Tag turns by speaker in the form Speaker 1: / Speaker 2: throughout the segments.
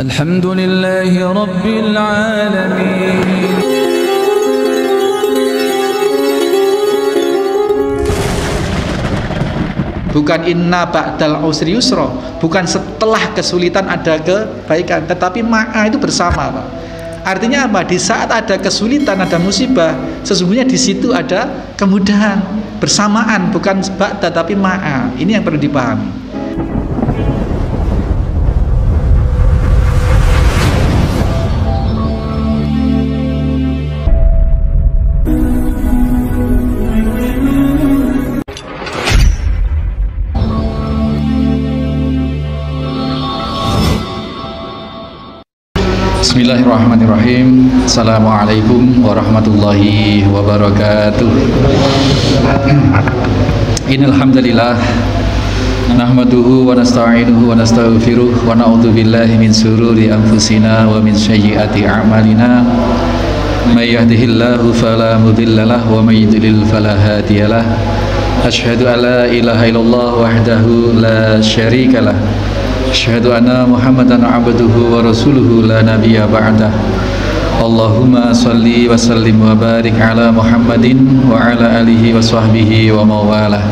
Speaker 1: Alhamdulillahi Rabbil Alamin.
Speaker 2: Bukan inna ba'dal usri yusra, bukan setelah kesulitan ada kebaikan, tetapi ma'a itu bersama, Pak. Artinya apa? Di saat ada kesulitan, ada musibah, sesungguhnya di situ ada kemudahan, bersamaan, bukan ba'da tapi ma'a. Ini yang perlu dipahami. Bismillahirrahmanirrahim. Assalamualaikum warahmatullahi wabarakatuh. Innal hamdalillah nahmaduhu wa nasta'inuhu wa nastaghfiruh wa na'udzu billahi min shururi anfusina wa min sayyiati a'malina. May yahdihillahu fala mudhillalah wa may yudlil fala hadiyalah. Asyhadu an la ilaha illallah wahdahu la syarikalah. Asyhadu anna Muhammadan abduhu wa rasuluhu la nabiyya ba'dah. Allahumma salli wa sallim wa barik ala Muhammadin wa ala alihi wa sahbihi wa mawalah.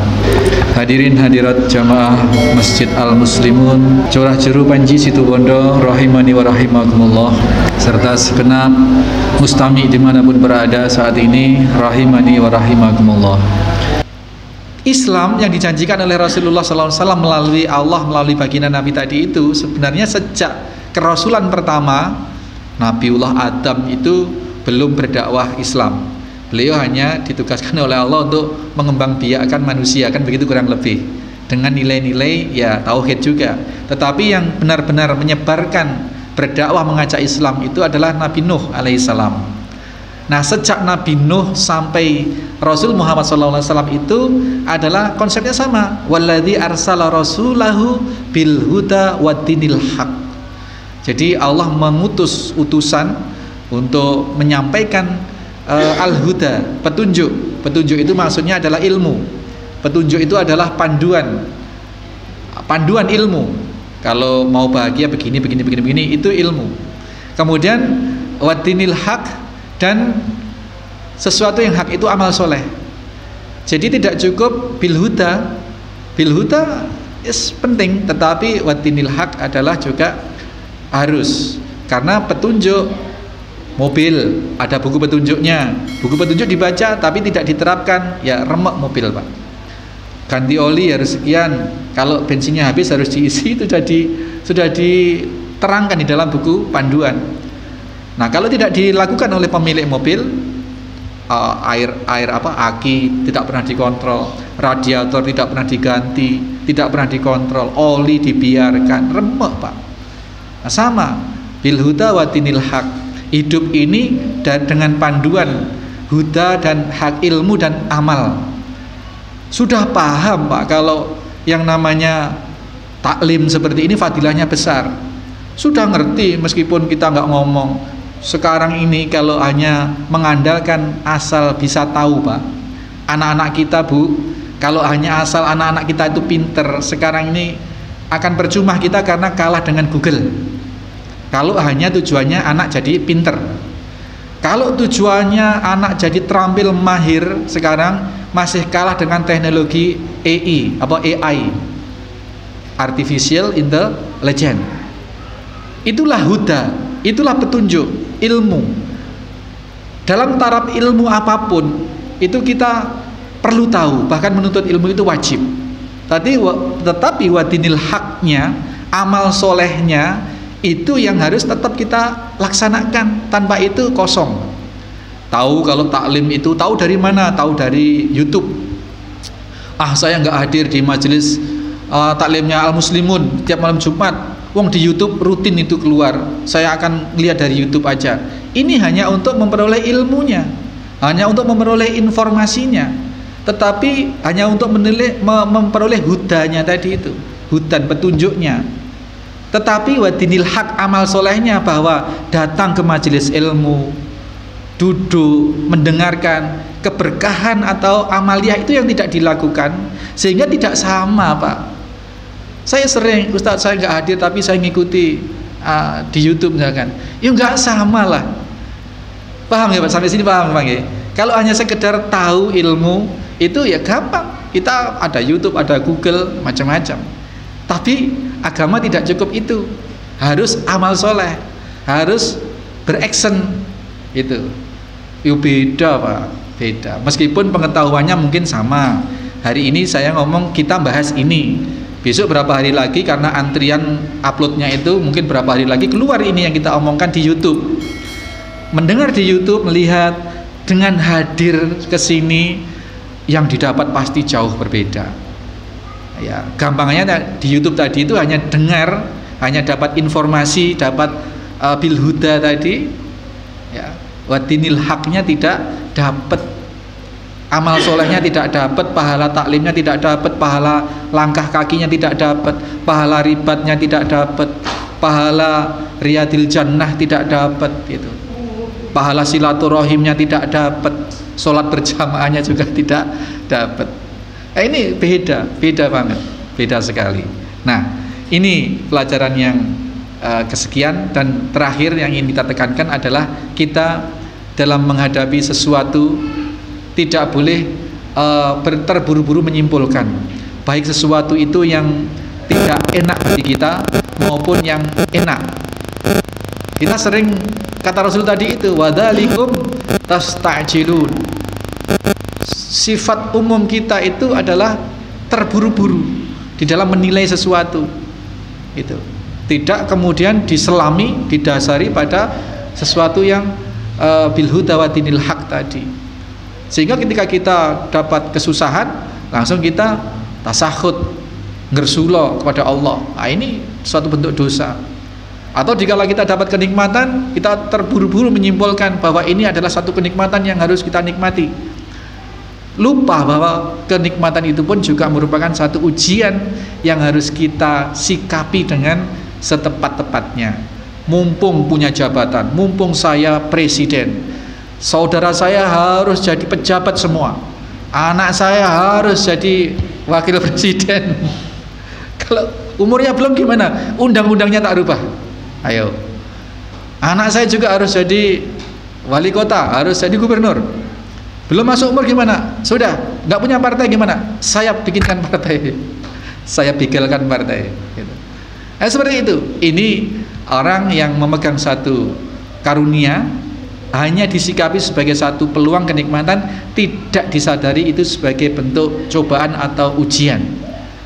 Speaker 2: Hadirin hadirat jamaah Masjid Al-Muslimun Curah Jeru Panji Situbondo rahimani wa rahimakumullah, serta segenap mustami dimanapun berada saat ini rahimani wa rahimakumullah. Islam yang dijanjikan oleh Rasulullah SAW melalui Allah, melalui baginda Nabi tadi itu, sebenarnya sejak kerasulan pertama Nabiullah Adam itu belum berdakwah Islam. Beliau hanya ditugaskan oleh Allah untuk mengembangbiakkan manusia, kan begitu kurang lebih, dengan nilai-nilai ya tauhid juga. Tetapi yang benar-benar menyebarkan, berdakwah, mengajak Islam itu adalah Nabi Nuh alaihissalam. Nah, sejak Nabi Nuh sampai Rasul Muhammad SAW itu adalah konsepnya sama. Walladzi arsala rasulahu bil huda waddinil haq. Jadi Allah mengutus utusan untuk menyampaikan al-huda, petunjuk. Petunjuk itu maksudnya adalah ilmu. Petunjuk itu adalah panduan ilmu. Kalau mau bahagia begini itu ilmu. Kemudian waddinil haq, dan sesuatu yang hak itu amal soleh. Jadi tidak cukup bilhuda penting, tetapi watinil hak adalah juga harus, karena petunjuk mobil ada buku petunjuknya, buku petunjuk dibaca tapi tidak diterapkan, ya remek mobil, Pak. Ganti oli harus sekian, kalau bensinnya habis harus diisi, itu sudah diterangkan di dalam buku panduan. Nah, kalau tidak dilakukan oleh pemilik mobil, aki tidak pernah dikontrol, radiator tidak pernah diganti, tidak pernah dikontrol, oli dibiarkan, remek, Pak. Nah, sama bil huda wa dinil haq. Hidup ini dengan panduan huda dan hak, ilmu dan amal. Sudah paham, Pak, kalau yang namanya taklim seperti ini fadilahnya besar. Sudah ngerti meskipun kita nggak ngomong. Sekarang ini kalau hanya mengandalkan asal bisa tahu, Pak, anak-anak kita, Bu, kalau hanya asal anak-anak kita itu pinter, sekarang ini akan percuma kita karena kalah dengan Google. Kalau hanya tujuannya anak jadi pinter. Kalau tujuannya anak jadi terampil, mahir, sekarang masih kalah dengan teknologi AI, Artificial Intelligence. Itulah huda, itulah petunjuk, ilmu. Dalam taraf ilmu apapun itu kita perlu tahu, bahkan menuntut ilmu itu wajib. Tetapi wadinil haknya, amal solehnya itu yang harus tetap kita laksanakan. Tanpa itu kosong. Tahu kalau taklim itu tahu dari mana? Tahu dari YouTube. Saya nggak hadir di majelis taklimnya Al-Muslimun tiap malam Jumat. Wong di YouTube rutin itu keluar, saya akan lihat dari YouTube aja. Ini hanya untuk memperoleh ilmunya, hanya untuk memperoleh informasinya, tetapi hanya untuk memperoleh hudanya tadi itu, hudan petunjuknya. Tetapi wadinil haq, amal solehnya, bahwa datang ke majelis ilmu, duduk mendengarkan, keberkahan atau amaliah itu yang tidak dilakukan, sehingga tidak sama, Pak. Saya sering, Ustadz saya nggak hadir tapi saya ngikuti di YouTube misalkan, ya nggak sama lah. Paham ya Pak? Sampai sini paham Pak ya? Kalau hanya sekedar tahu ilmu itu ya gampang. Kita ada YouTube, ada Google, macam-macam. Tapi agama tidak cukup itu. Harus amal soleh, harus beraction itu. Itu beda Pak, beda. Meskipun pengetahuannya mungkin sama. Hari ini saya ngomong kita bahas ini. Besok berapa hari lagi karena antrian uploadnya itu mungkin berapa hari lagi keluar ini yang kita omongkan di YouTube. Mendengar di YouTube, melihat dengan hadir ke sini yang didapat pasti jauh berbeda. Ya, gampangnya di YouTube tadi itu hanya dengar, hanya dapat informasi, dapat bil huda tadi. Ya, watinil haknya tidak dapat, amal solehnya tidak dapat, pahala taklimnya tidak dapat, pahala langkah kakinya tidak dapat, pahala ribatnya tidak dapat, pahala riyadil jannah tidak dapat gitu. Pahala silaturahimnya tidak dapat, sholat berjamaahnya juga tidak dapat. Ini beda banget, beda sekali. Nah, ini pelajaran yang kesekian dan terakhir yang ingin kita tekankan adalah kita dalam menghadapi sesuatu tidak boleh terburu-buru menyimpulkan, baik sesuatu itu yang tidak enak bagi kita maupun yang enak. Kita sering kata Rasul tadi itu, wadzalikum tasta'jilun. Sifat umum kita itu adalah terburu-buru di dalam menilai sesuatu. Itu. Tidak kemudian diselami, didasari pada sesuatu yang bil huda wa dinil haq tadi. Sehingga ketika kita dapat kesusahan, langsung kita tasahud, ngersulo kepada Allah. Nah, ini suatu bentuk dosa. Atau dikala kita dapat kenikmatan, kita terburu-buru menyimpulkan bahwa ini adalah satu kenikmatan yang harus kita nikmati. Lupa bahwa kenikmatan itu pun juga merupakan satu ujian yang harus kita sikapi dengan setepat-tepatnya. Mumpung punya jabatan, mumpung saya presiden, saudara saya harus jadi pejabat semua, anak saya harus jadi wakil presiden. Kalau umurnya belum gimana? Undang-undangnya tak rubah. Ayo, anak saya juga harus jadi wali kota, harus jadi gubernur. Belum masuk umur gimana? Sudah, nggak punya partai gimana? Saya bikinkan partai, saya bikinkan partai. Gitu. Seperti itu. Ini orang yang memegang satu karunia hanya disikapi sebagai satu peluang kenikmatan, tidak disadari itu sebagai bentuk cobaan atau ujian.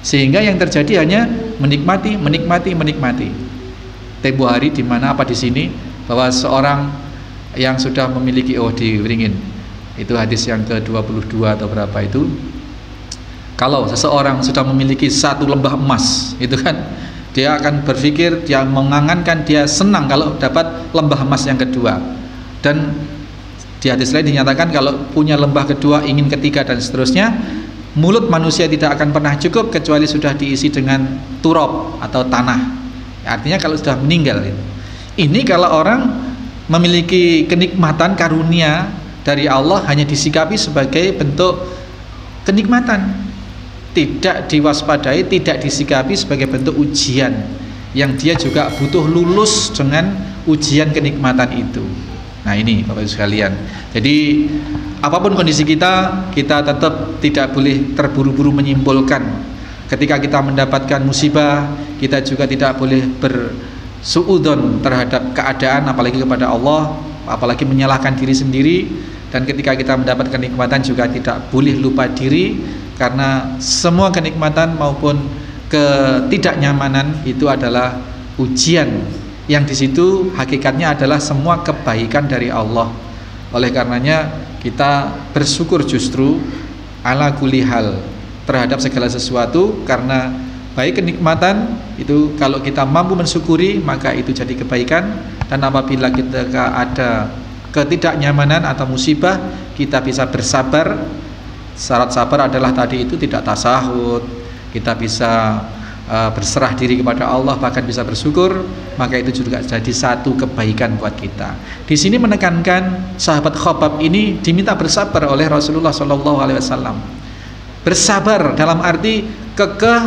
Speaker 2: Sehingga yang terjadi hanya menikmati. Tempo hari di mana apa di sini bahwa seorang yang sudah memiliki di Wringin itu hadis yang ke-22 atau berapa itu, kalau seseorang sudah memiliki satu lembah emas itu kan dia akan berpikir, dia mengangankan, dia senang kalau dapat lembah emas yang kedua. Dan di hadis lain dinyatakan kalau punya lembah kedua, ingin ketiga dan seterusnya. Mulut manusia tidak akan pernah cukup kecuali sudah diisi dengan turab atau tanah. Artinya kalau sudah meninggal. Ini kalau orang memiliki kenikmatan karunia dari Allah hanya disikapi sebagai bentuk kenikmatan, tidak diwaspadai, tidak disikapi sebagai bentuk ujian yang dia juga butuh lulus dengan ujian kenikmatan itu. Nah ini Bapak Ibu sekalian. Jadi apapun kondisi kita tetap tidak boleh terburu-buru menyimpulkan. Ketika kita mendapatkan musibah, kita juga tidak boleh bersuudzon terhadap keadaan, apalagi kepada Allah, apalagi menyalahkan diri sendiri. Dan ketika kita mendapatkan kenikmatan juga tidak boleh lupa diri, karena semua kenikmatan maupun ketidaknyamanan itu adalah ujian yang di situ hakikatnya adalah semua kebaikan dari Allah. Oleh karenanya kita bersyukur justru ala kulli hal terhadap segala sesuatu, karena baik kenikmatan itu kalau kita mampu mensyukuri maka itu jadi kebaikan, dan apabila kita ada ketidaknyamanan atau musibah kita bisa bersabar. Syarat sabar adalah tadi itu tidak tasahud, kita bisa berserah diri kepada Allah, bahkan bisa bersyukur, maka itu juga jadi satu kebaikan buat kita. Di sini menekankan sahabat Khabbab ini diminta bersabar oleh Rasulullah SAW. Bersabar dalam arti kekeh,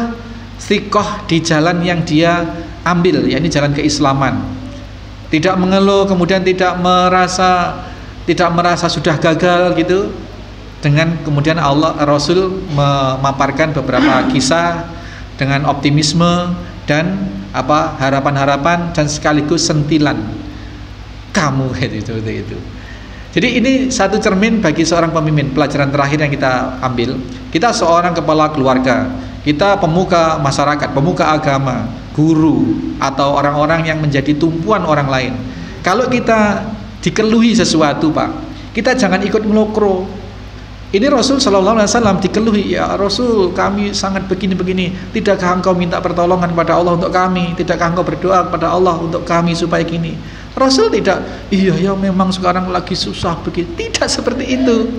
Speaker 2: thiqah di jalan yang dia ambil, ya ini jalan keislaman. Tidak mengeluh, kemudian tidak merasa sudah gagal gitu. Dengan kemudian Allah Rasul memaparkan beberapa kisah dengan optimisme dan harapan-harapan dan sekaligus sentilan kamu itu. Jadi ini satu cermin bagi seorang pemimpin. Pelajaran terakhir yang kita ambil, kita seorang kepala keluarga, kita pemuka masyarakat, pemuka agama, guru, atau orang-orang yang menjadi tumpuan orang lain. Kalau kita dikeluhi sesuatu, Pak, kita jangan ikut ngelokro. Ini Rasul Shallallahu Alaihi Wasallam dikeluhi, ya Rasul, kami sangat begini-begini. Tidakkah engkau minta pertolongan pada Allah untuk kami? Tidakkah engkau berdoa kepada Allah untuk kami supaya gini? Rasul tidak, iya ya memang sekarang lagi susah begitu. Tidak seperti itu.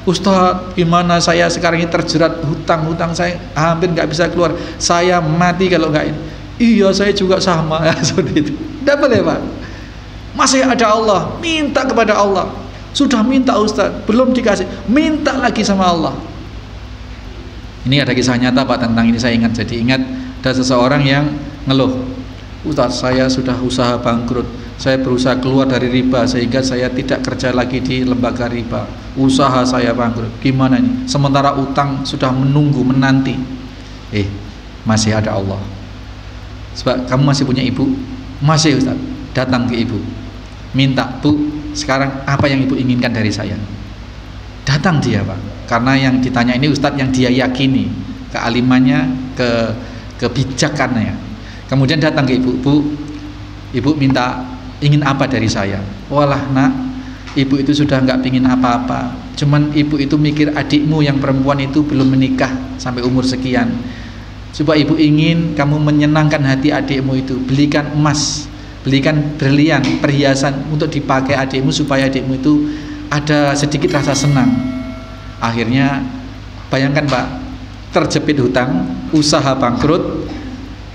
Speaker 2: Ustadz, gimana saya sekarang ini terjerat hutang saya hampir nggak bisa keluar. Saya mati kalau nggak ini. Iya, saya juga sama. Seperti itu. Tidak boleh, Pak. Masih ada Allah, minta kepada Allah. Sudah minta Ustadz, belum dikasih, minta lagi sama Allah. Ini ada kisah nyata, Pak, tentang ini saya ingat. Jadi ingat ada seseorang yang ngeluh, Ustadz, saya sudah usaha bangkrut, saya berusaha keluar dari riba sehingga saya tidak kerja lagi di lembaga riba, usaha saya bangkrut, gimana nih? Sementara utang sudah menunggu, menanti. Masih ada Allah. Sebab kamu masih punya ibu? Masih, Ustadz. Datang ke ibu, minta, Bu, sekarang apa yang ibu inginkan dari saya? Datang dia, Pak, karena yang ditanya ini Ustadz yang dia yakini kealimannya, kebijakannya. Kemudian datang ke ibu, Bu, ibu minta ingin apa dari saya? Walah nak, ibu itu sudah nggak pingin apa-apa, cuman ibu itu mikir adikmu yang perempuan itu belum menikah sampai umur sekian. Coba ibu ingin kamu menyenangkan hati adikmu itu, belikan emas, belikan berlian, perhiasan untuk dipakai adikmu supaya adikmu itu ada sedikit rasa senang. Akhirnya bayangkan, Pak, terjepit hutang, usaha bangkrut,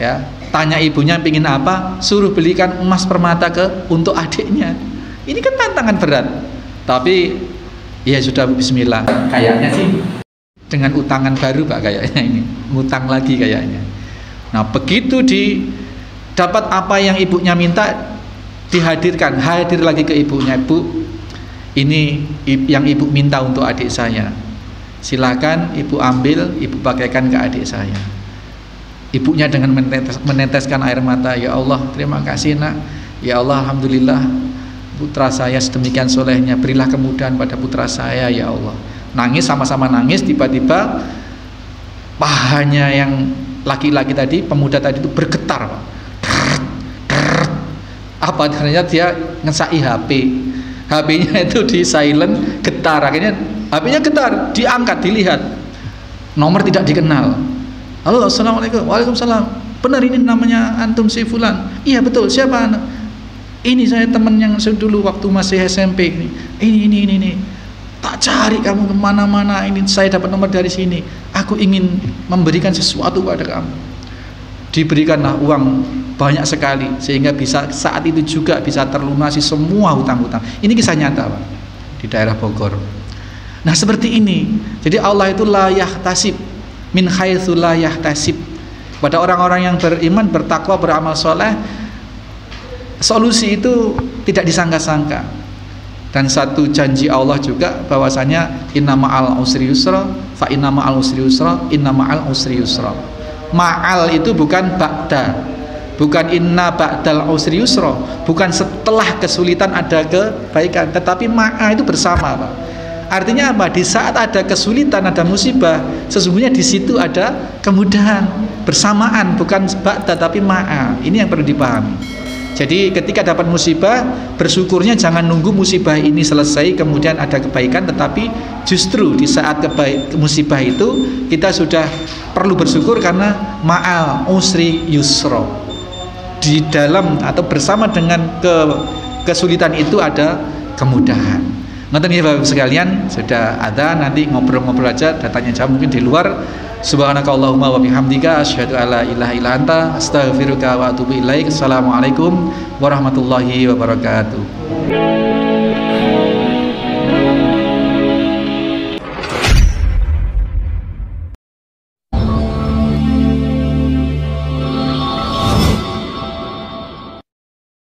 Speaker 2: ya, tanya ibunya pingin apa, suruh belikan emas permata untuk adiknya. Ini kan tantangan berat, tapi ya sudah, bismillah. Kayaknya sih dengan utangan baru, Pak, kayaknya ini ngutang lagi kayaknya. Nah, begitu dapat apa yang ibunya minta, dihadirkan, hadir lagi ke ibunya. Bu, ini yang ibu minta untuk adik saya, silakan ibu ambil, ibu pakaikan ke adik saya. Ibunya dengan meneteskan air mata, ya Allah, terima kasih nak, ya Allah, alhamdulillah putra saya sedemikian solehnya, berilah kemudahan pada putra saya ya Allah. Nangis, sama-sama nangis. Tiba-tiba pahanya yang laki-laki tadi, pemuda tadi itu bergetar, Pak. Apa ternyata dia ngesai HP-nya itu di silent, getar. Akhirnya HP-nya getar, diangkat, dilihat, nomor tidak dikenal. Halo, assalamualaikum. Waalaikumsalam. Benar ini namanya antum si fulan? Iya betul. Siapa? Ini saya teman yang dulu waktu masih SMP ini. Ini. Tak cari kamu kemana-mana, ini saya dapat nomor dari sini. Aku ingin memberikan sesuatu pada kamu. Diberikanlah uang banyak sekali sehingga bisa saat itu juga bisa terlunasi semua hutang-hutang. Ini kisah nyata, Pak, di daerah Bogor. Nah, seperti ini. Jadi Allah itu la yahtasib min haitsu la yahtasib. Pada orang-orang yang beriman, bertakwa, beramal soleh, solusi itu tidak disangka-sangka. Dan satu janji Allah juga bahwasanya inna ma'al usri yusra, fa inna ma'al usri yusra, inna ma'al usri yusra. Ma'al itu bukan ba'da, bukan inna ba'dal usri yusra, bukan setelah kesulitan ada kebaikan, tetapi ma'a itu bersama, Pak. Artinya apa? Di saat ada kesulitan, ada musibah, sesungguhnya di situ ada kemudahan, bersamaan, bukan ba'da tapi ma'a. Ini yang perlu dipahami. Jadi ketika dapat musibah, bersyukurnya jangan nunggu musibah ini selesai kemudian ada kebaikan, tetapi justru di saat musibah itu kita sudah perlu bersyukur karena ma'al usri yusra. Di dalam atau bersama dengan kesulitan itu ada kemudahan. Nonton ya Bapak sekalian, sudah ada, nanti ngobrol-ngobrol aja, datanya jawab mungkin di luar. Subhanakallahumma wa bihamdika asyhadu alla ilaha illa anta astaghfiruka wa atubu ilaik. Assalamualaikum warahmatullahi wabarakatuh.